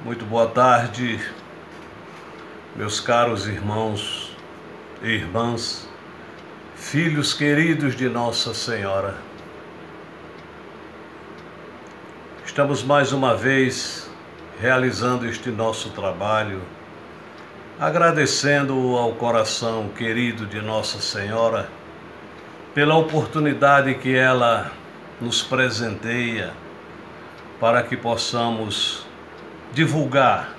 Muito boa tarde, meus caros irmãos e irmãs, filhos queridos de Nossa Senhora. Estamos mais uma vez realizando este nosso trabalho, agradecendo ao coração querido de Nossa Senhora pela oportunidade que ela nos presenteia para que possamos divulgar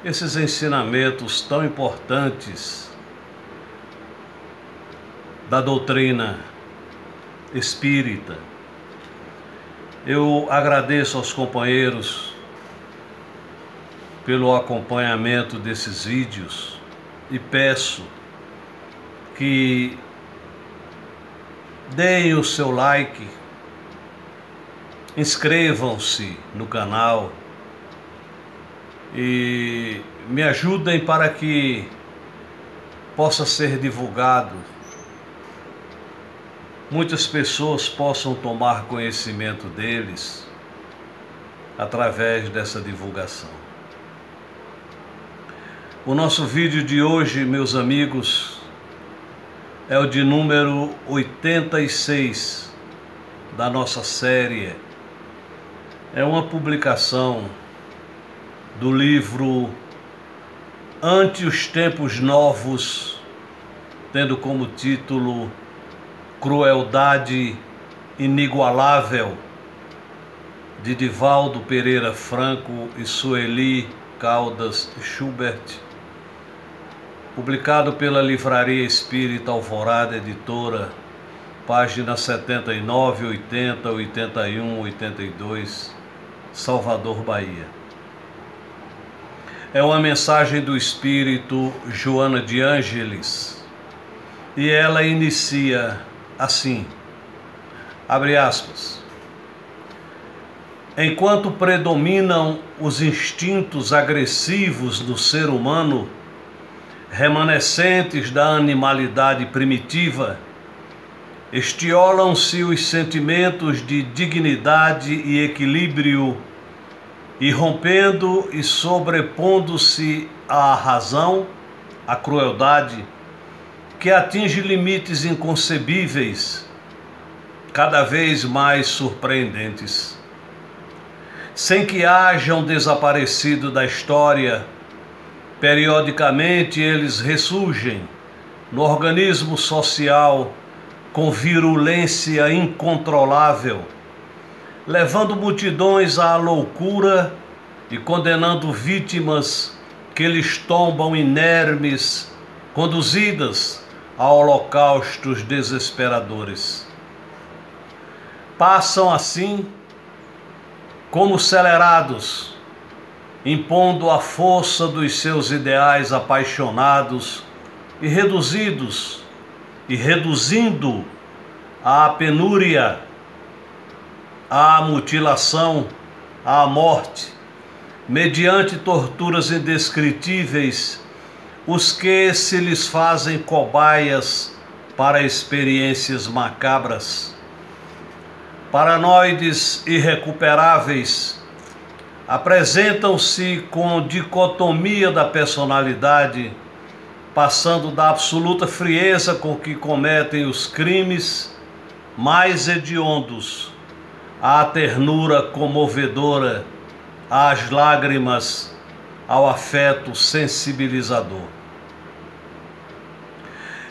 esses ensinamentos tão importantes da doutrina espírita. Eu agradeço aos companheiros pelo acompanhamento desses vídeos e peço que deem o seu like, inscrevam-se no canal e me ajudem para que possa ser divulgado, muitas pessoas possam tomar conhecimento deles através dessa divulgação. O nosso vídeo de hoje, meus amigos, é o de número 86 da nossa série. É uma publicação do livro Ante os Tempos Novos, tendo como título Crueldade Inigualável, de Divaldo Pereira Franco e Sueli Caldas Schubert, publicado pela Livraria Espírita Alvorada Editora, páginas 79, 80, 81, 82, Salvador, Bahia. É uma mensagem do Espírito Joana de Ângeles e ela inicia assim, abre aspas: enquanto predominam os instintos agressivos do ser humano, remanescentes da animalidade primitiva, estiolam-se os sentimentos de dignidade e equilíbrio, e rompendo e sobrepondo-se à razão, a crueldade, que atinge limites inconcebíveis, cada vez mais surpreendentes. Sem que hajam desaparecido da história, periodicamente eles ressurgem no organismo social com virulência incontrolável, levando multidões à loucura e condenando vítimas que lhes tombam inermes, conduzidas a holocaustos desesperadores. Passam assim como acelerados, impondo a força dos seus ideais apaixonados e reduzindo à penúria, à mutilação, à morte, mediante torturas indescritíveis, os que se lhes fazem cobaias para experiências macabras. Paranoides irrecuperáveis, apresentam-se com dicotomia da personalidade, passando da absoluta frieza com que cometem os crimes mais hediondos, à ternura comovedora, às lágrimas, ao afeto sensibilizador.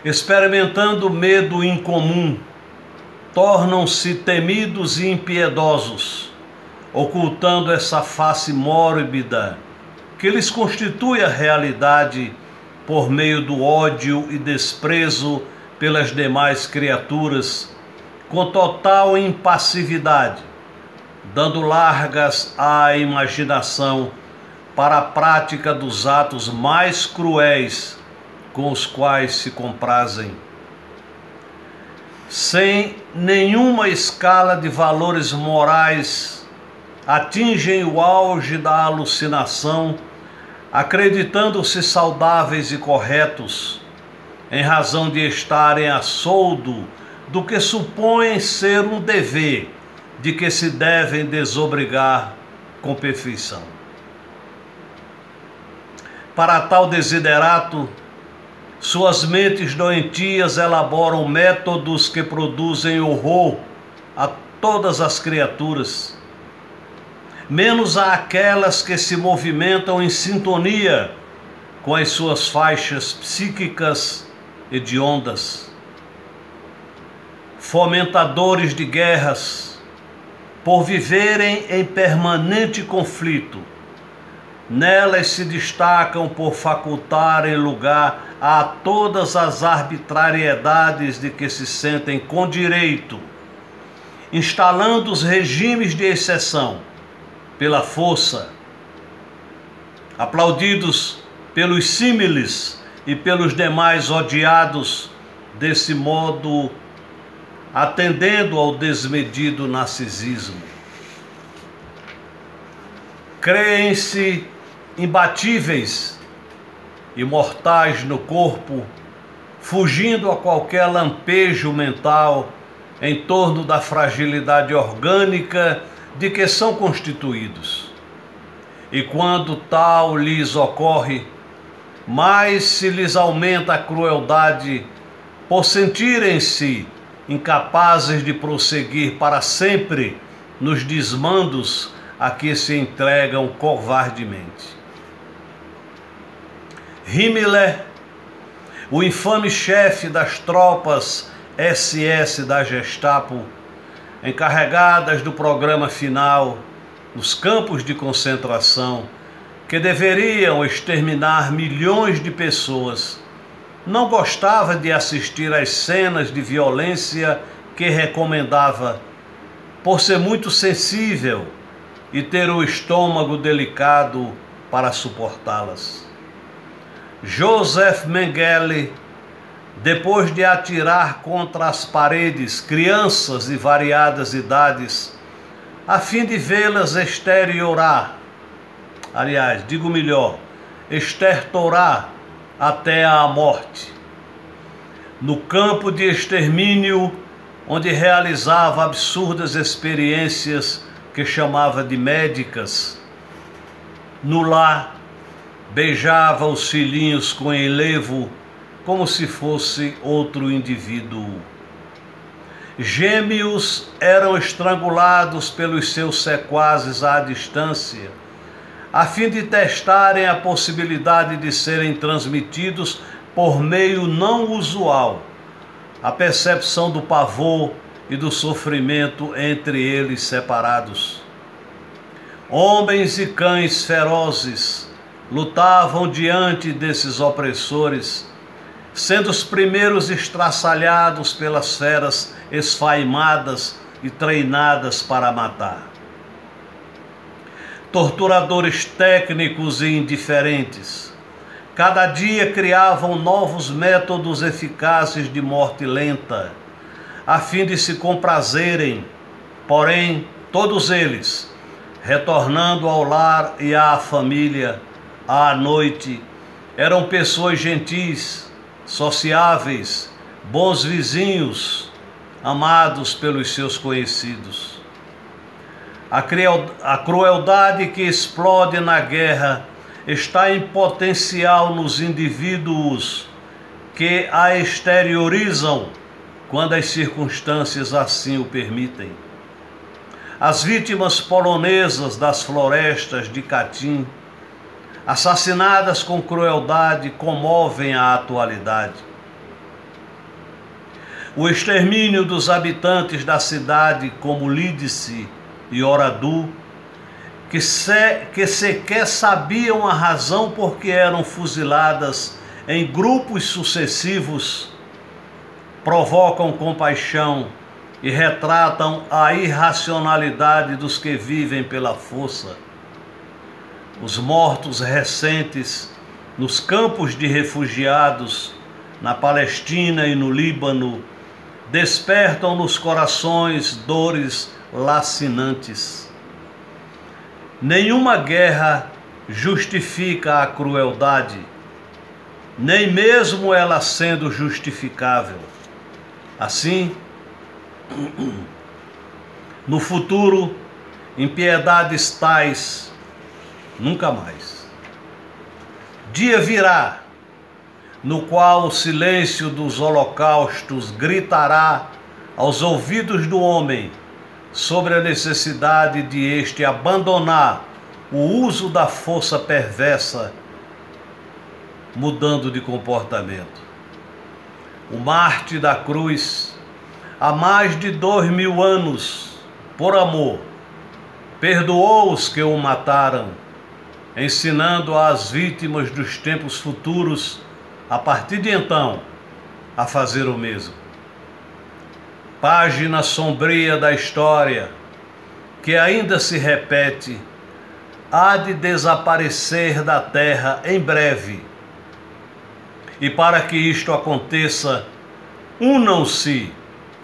Experimentando medo incomum, tornam-se temidos e impiedosos, ocultando essa face mórbida que lhes constitui a realidade por meio do ódio e desprezo pelas demais criaturas, com total impassividade, dando largas à imaginação para a prática dos atos mais cruéis com os quais se comprazem. Sem nenhuma escala de valores morais, atingem o auge da alucinação, acreditando-se saudáveis e corretos, em razão de estarem a soldo do que supõem ser um dever de que se devem desobrigar com perfeição. Para tal desiderato, suas mentes doentias elaboram métodos que produzem horror a todas as criaturas, menos àquelas que se movimentam em sintonia com as suas faixas psíquicas hediondas. Fomentadores de guerras, por viverem em permanente conflito, nelas se destacam por facultarem lugar a todas as arbitrariedades de que se sentem com direito, instalando os regimes de exceção pela força, aplaudidos pelos símiles e pelos demais odiados, desse modo atendendo ao desmedido narcisismo. Creem-se imbatíveis, imortais no corpo, fugindo a qualquer lampejo mental em torno da fragilidade orgânica de que são constituídos. E quando tal lhes ocorre, mais se lhes aumenta a crueldade por sentirem-se incapazes de prosseguir para sempre nos desmandos a que se entregam covardemente. Himmler, o infame chefe das tropas SS da Gestapo, encarregadas do programa final nos campos de concentração, que deveriam exterminar milhões de pessoas, não gostava de assistir às cenas de violência que recomendava, por ser muito sensível e ter o estômago delicado para suportá-las. Joseph Mengele, depois de atirar contra as paredes crianças de variadas idades, a fim de vê-las estertorar até à morte. No campo de extermínio, onde realizava absurdas experiências que chamava de médicas, no lar, beijava os filhinhos com enlevo, como se fosse outro indivíduo. Gêmeos eram estrangulados pelos seus sequazes à distância, a fim de testarem a possibilidade de serem transmitidos por meio não usual, a percepção do pavor e do sofrimento entre eles separados. Homens e cães ferozes lutavam diante desses opressores, sendo os primeiros estraçalhados pelas feras esfaimadas e treinadas para matar. Torturadores técnicos e indiferentes, cada dia criavam novos métodos eficazes de morte lenta, a fim de se comprazerem, porém, todos eles, retornando ao lar e à família, à noite, eram pessoas gentis, sociáveis, bons vizinhos, amados pelos seus conhecidos. A crueldade que explode na guerra está em potencial nos indivíduos que a exteriorizam quando as circunstâncias assim o permitem. As vítimas polonesas das florestas de Katyn, assassinadas com crueldade, comovem a atualidade. O extermínio dos habitantes da cidade como Lídice e Oradu, que sequer sabiam a razão por que eram fuziladas em grupos sucessivos, provocam compaixão e retratam a irracionalidade dos que vivem pela força. Os mortos recentes nos campos de refugiados, na Palestina e no Líbano, despertam nos corações dores lacinantes. Nenhuma guerra justifica a crueldade, nem mesmo ela sendo justificável. Assim, no futuro, impiedades tais, nunca mais. Dia virá, no qual o silêncio dos holocaustos gritará aos ouvidos do homem sobre a necessidade de este abandonar o uso da força perversa, mudando de comportamento. O mártir da cruz, há mais de 2000 anos, por amor, perdoou os que o mataram, ensinando às vítimas dos tempos futuros, a partir de então, a fazer o mesmo. Página sombria da história, que ainda se repete, há de desaparecer da terra em breve. E para que isto aconteça, unam-se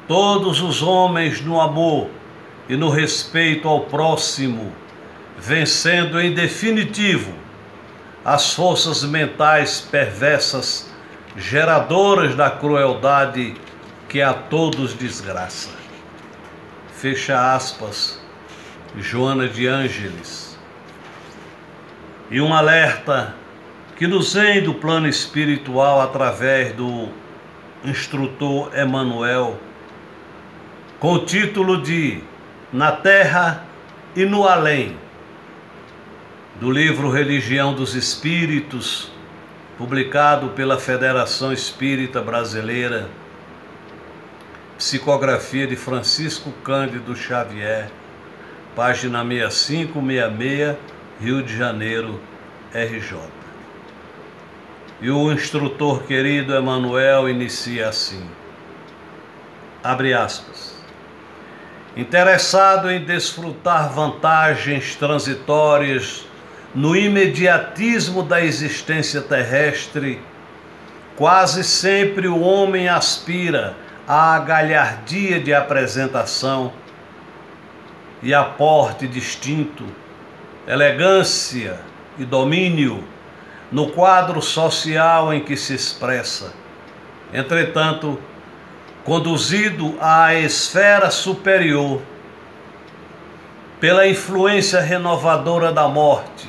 todos os homens no amor e no respeito ao próximo, vencendo em definitivo as forças mentais perversas, geradoras da crueldade que a todos desgraça. Fecha aspas, Joana de Ângeles. E um alerta que nos vem do plano espiritual através do instrutor Emmanuel, com o título de Na Terra e no Além, do livro Religião dos Espíritos, publicado pela Federação Espírita Brasileira, psicografia de Francisco Cândido Xavier, página 6566, Rio de Janeiro, RJ. E o instrutor querido Emmanuel inicia assim, abre aspas, interessado em desfrutar vantagens transitórias no imediatismo da existência terrestre, quase sempre o homem aspira à galhardia de apresentação e a porte distinto, elegância e domínio no quadro social em que se expressa. Entretanto, conduzido à esfera superior pela influência renovadora da morte,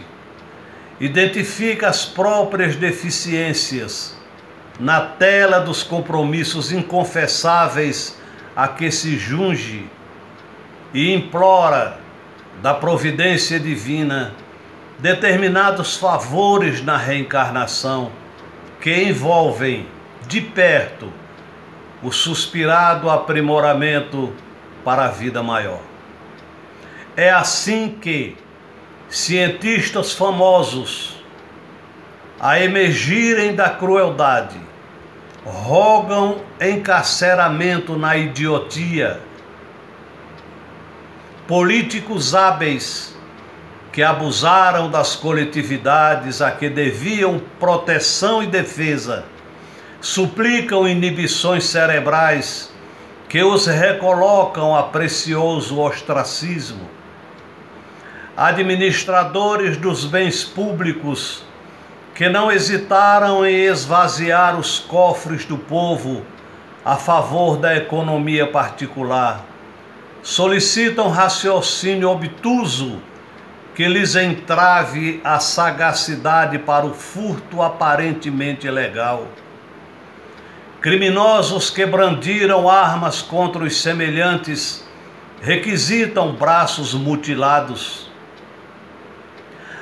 identifica as próprias deficiências na tela dos compromissos inconfessáveis a que se junge e implora da providência divina determinados favores na reencarnação que envolvem de perto o suspirado aprimoramento para a vida maior. É assim que cientistas famosos, a emergirem da crueldade, rogam encarceramento na idiotia. Políticos hábeis que abusaram das coletividades a que deviam proteção e defesa, suplicam inibições cerebrais que os recolocam a precioso ostracismo. Administradores dos bens públicos que não hesitaram em esvaziar os cofres do povo a favor da economia particular, solicitam raciocínio obtuso que lhes entrave a sagacidade para o furto aparentemente legal. Criminosos que brandiram armas contra os semelhantes requisitam braços mutilados,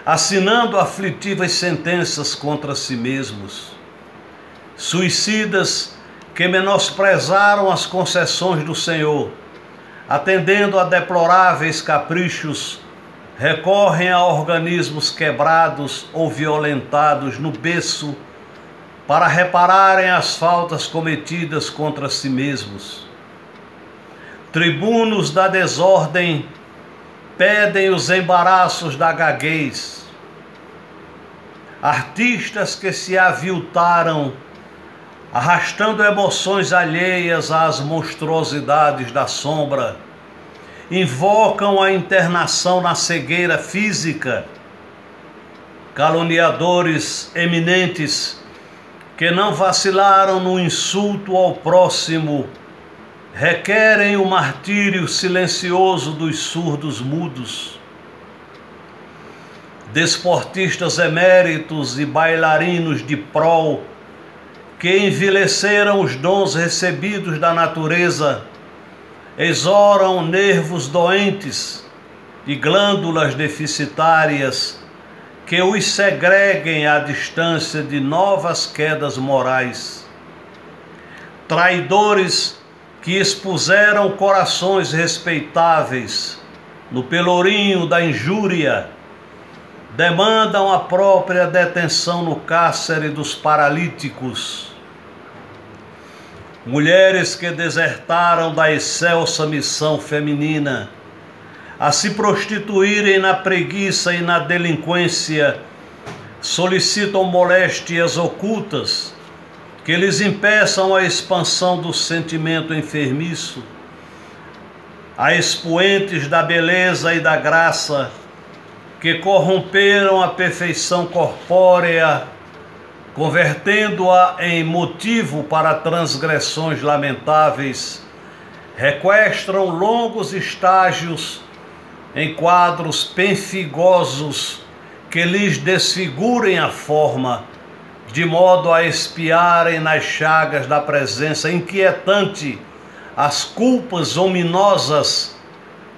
assinando aflitivas sentenças contra si mesmos. Suicidas que menosprezaram as concessões do Senhor, atendendo a deploráveis caprichos, recorrem a organismos quebrados ou violentados no berço para repararem as faltas cometidas contra si mesmos. Tribunos da desordem pedem os embaraços da gaguez. Artistas que se aviltaram, arrastando emoções alheias às monstruosidades da sombra, invocam a internação na cegueira física. Caluniadores eminentes que não vacilaram no insulto ao próximo requerem o martírio silencioso dos surdos mudos. desportistas eméritos e bailarinos de prol, que envelheceram os dons recebidos da natureza, exoram nervos doentes e glândulas deficitárias, que os segreguem à distância de novas quedas morais. Traidores que expuseram corações respeitáveis no pelourinho da injúria, demandam a própria detenção no cárcere dos paralíticos. Mulheres que desertaram da excelsa missão feminina, a se prostituírem na preguiça e na delinquência, solicitam moléstias ocultas que lhes impeçam a expansão do sentimento enfermiço. A expoentes da beleza e da graça, que corromperam a perfeição corpórea, convertendo-a em motivo para transgressões lamentáveis, requestram longos estágios em quadros penfigosos que lhes desfigurem a forma, de modo a espiarem nas chagas da presença inquietante as culpas ominosas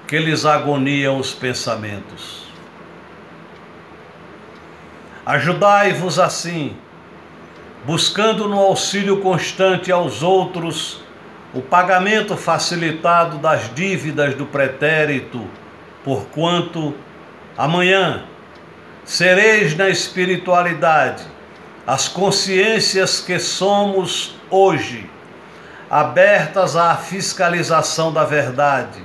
que lhes agoniam os pensamentos. Ajudai-vos assim, buscando no auxílio constante aos outros o pagamento facilitado das dívidas do pretérito, porquanto amanhã sereis na espiritualidade as consciências que somos hoje, abertas à fiscalização da verdade,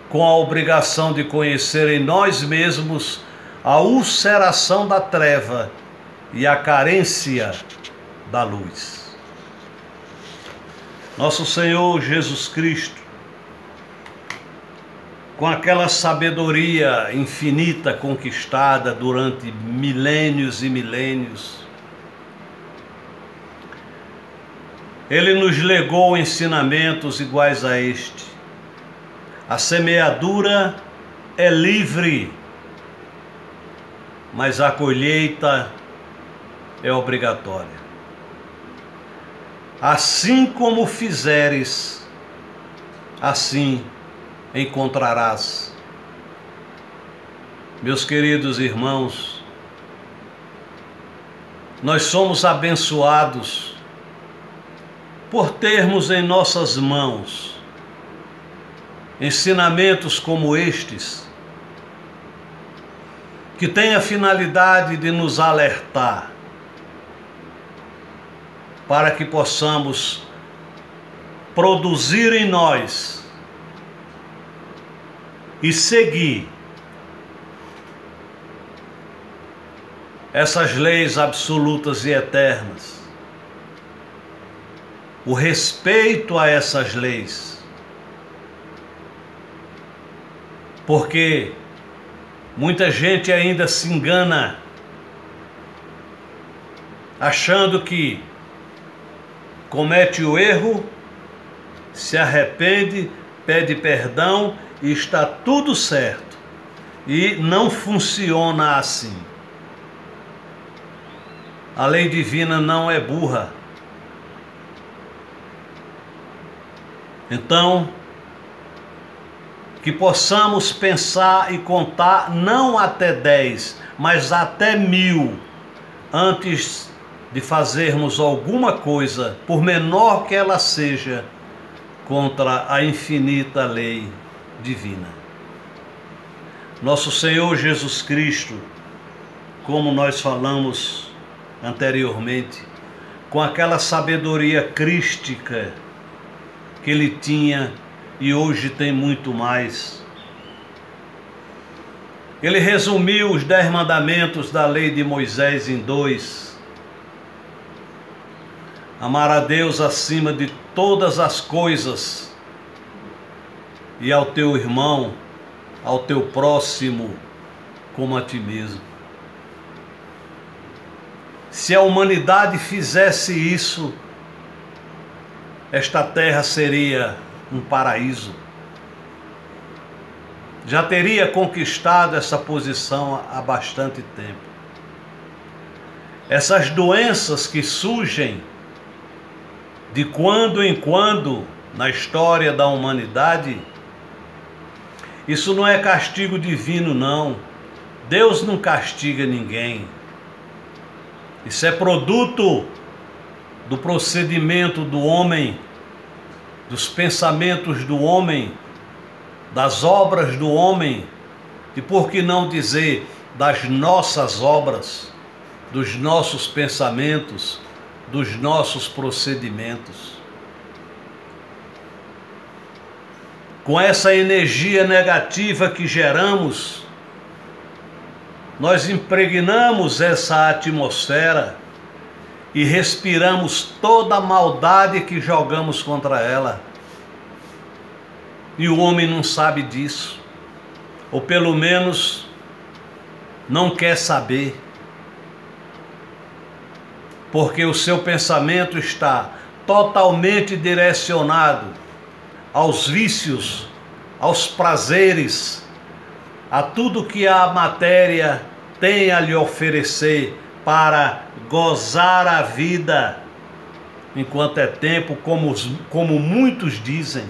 com a obrigação de conhecer em nós mesmos a ulceração da treva e a carência da luz. Nosso Senhor Jesus Cristo, com aquela sabedoria infinita conquistada durante milênios e milênios, Ele nos legou ensinamentos iguais a este. A semeadura é livre, mas a colheita é obrigatória. Assim como fizeres, assim encontrarás. Meus queridos irmãos, nós somos abençoados por termos em nossas mãos ensinamentos como estes, que têm a finalidade de nos alertar para que possamos produzir em nós e seguir essas leis absolutas e eternas, o respeito a essas leis, porque muita gente ainda se engana, achando que comete o erro, se arrepende, pede perdão e está tudo certo. E não funciona assim. A lei divina não é burra. Então, que possamos pensar e contar não até 10, mas até 1000, antes de fazermos alguma coisa, por menor que ela seja, contra a infinita lei divina. Nosso Senhor Jesus Cristo, como nós falamos anteriormente, com aquela sabedoria crística que ele tinha e hoje tem muito mais, ele resumiu os 10 mandamentos da lei de Moisés em 2. Amar a Deus acima de todas as coisas e ao teu irmão, ao teu próximo, como a ti mesmo. Se a humanidade fizesse isso, esta terra seria um paraíso. já teria conquistado essa posição há bastante tempo. Essas doenças que surgem de quando em quando na história da humanidade, isso não é castigo divino, não. Deus não castiga ninguém. Isso é produto do procedimento do homem, dos pensamentos do homem, das obras do homem, e por que não dizer das nossas obras, dos nossos pensamentos, dos nossos procedimentos. Com essa energia negativa que geramos, nós impregnamos essa atmosfera e respiramos toda a maldade que jogamos contra ela. E o homem não sabe disso, ou pelo menos não quer saber, porque o seu pensamento está totalmente direcionado aos vícios, aos prazeres, a tudo que a matéria tem a lhe oferecer para gozar a vida enquanto é tempo, como muitos dizem.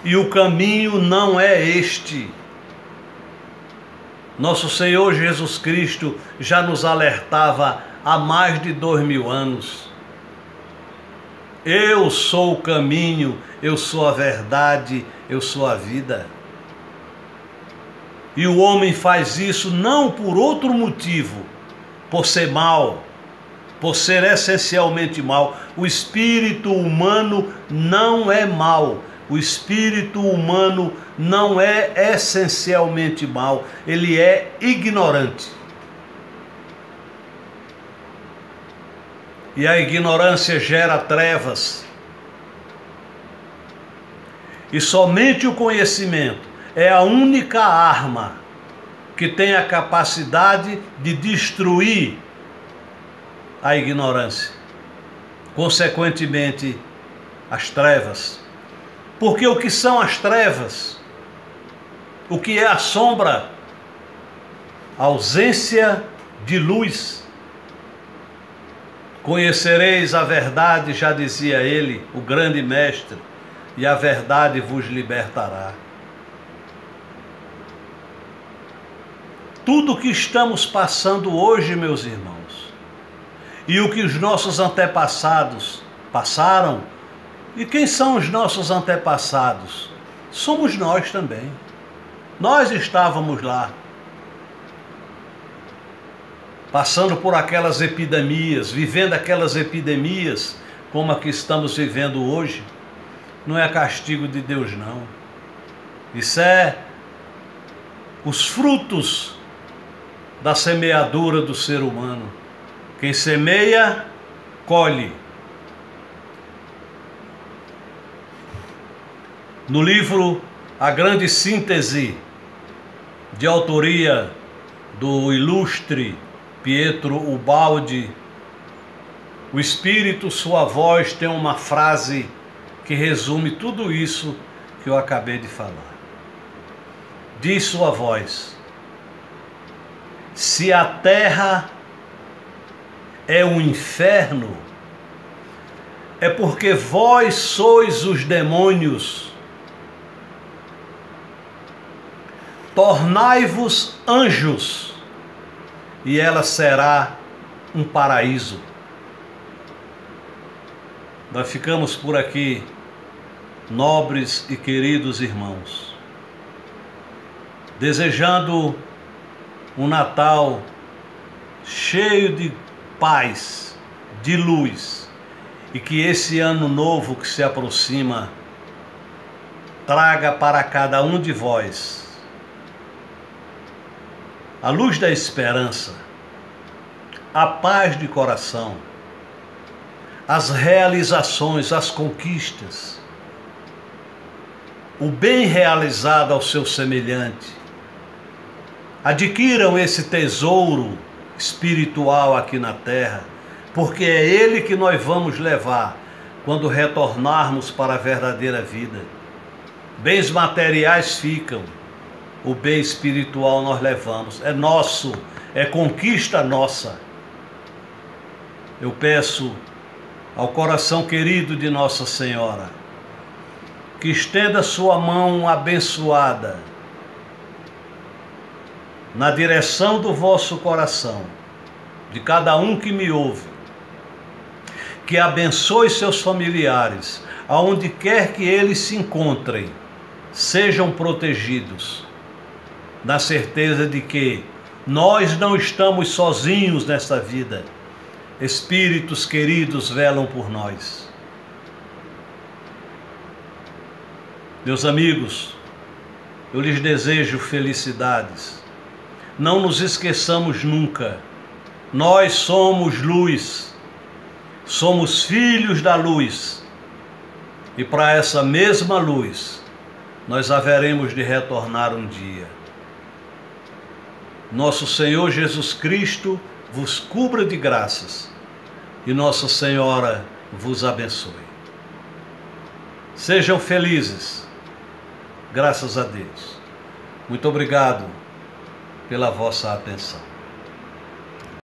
E o caminho não é este. Nosso Senhor Jesus Cristo já nos alertava há mais de 2000 anos. Eu sou o caminho, eu sou a verdade, eu sou a vida. E o homem faz isso não por outro motivo, por ser mau, por ser essencialmente mau. O espírito humano não é mau. O espírito humano não é essencialmente mau, ele é ignorante. E a ignorância gera trevas. E somente o conhecimento é a única arma que tem a capacidade de destruir a ignorância, consequentemente, as trevas. Porque o que são as trevas? O que é a sombra? A ausência de luz. Conhecereis a verdade, já dizia ele, o grande mestre, e a verdade vos libertará. Tudo o que estamos passando hoje, meus irmãos, e o que os nossos antepassados passaram. E quem são os nossos antepassados? Somos nós também. Nós estávamos lá, passando por aquelas epidemias, vivendo aquelas epidemias como a que estamos vivendo hoje. Não é castigo de Deus, não. Isso é os frutos da semeadura do ser humano. Quem semeia, colhe. No livro A Grande Síntese, de autoria do ilustre Pietro Ubaldi, o Espírito, sua voz, tem uma frase que resume tudo isso que eu acabei de falar. Diz sua voz: se a terra é um inferno, é porque vós sois os demônios. Tornai-vos anjos, e ela será um paraíso. Nós ficamos por aqui, nobres e queridos irmãos, desejando um Natal cheio de paz, de luz, e que esse ano novo que se aproxima traga para cada um de vós a luz da esperança, a paz de coração, as realizações, as conquistas, o bem realizado ao seu semelhante. Adquiram esse tesouro espiritual aqui na terra, porque é ele que nós vamos levar quando retornarmos para a verdadeira vida. Bens materiais ficam, o bem espiritual nós levamos, é nosso, é conquista nossa. Eu peço ao coração querido de Nossa Senhora que estenda sua mão abençoada na direção do vosso coração, de cada um que me ouve, que abençoe seus familiares, aonde quer que eles se encontrem, sejam protegidos, na certeza de que nós não estamos sozinhos nesta vida. Espíritos queridos velam por nós. Meus amigos, eu lhes desejo felicidades. Não nos esqueçamos nunca. Nós somos luz. Somos filhos da luz. E para essa mesma luz, nós haveremos de retornar um dia. Nosso Senhor Jesus Cristo vos cubra de graças e Nossa Senhora vos abençoe. Sejam felizes, graças a Deus. Muito obrigado pela vossa atenção.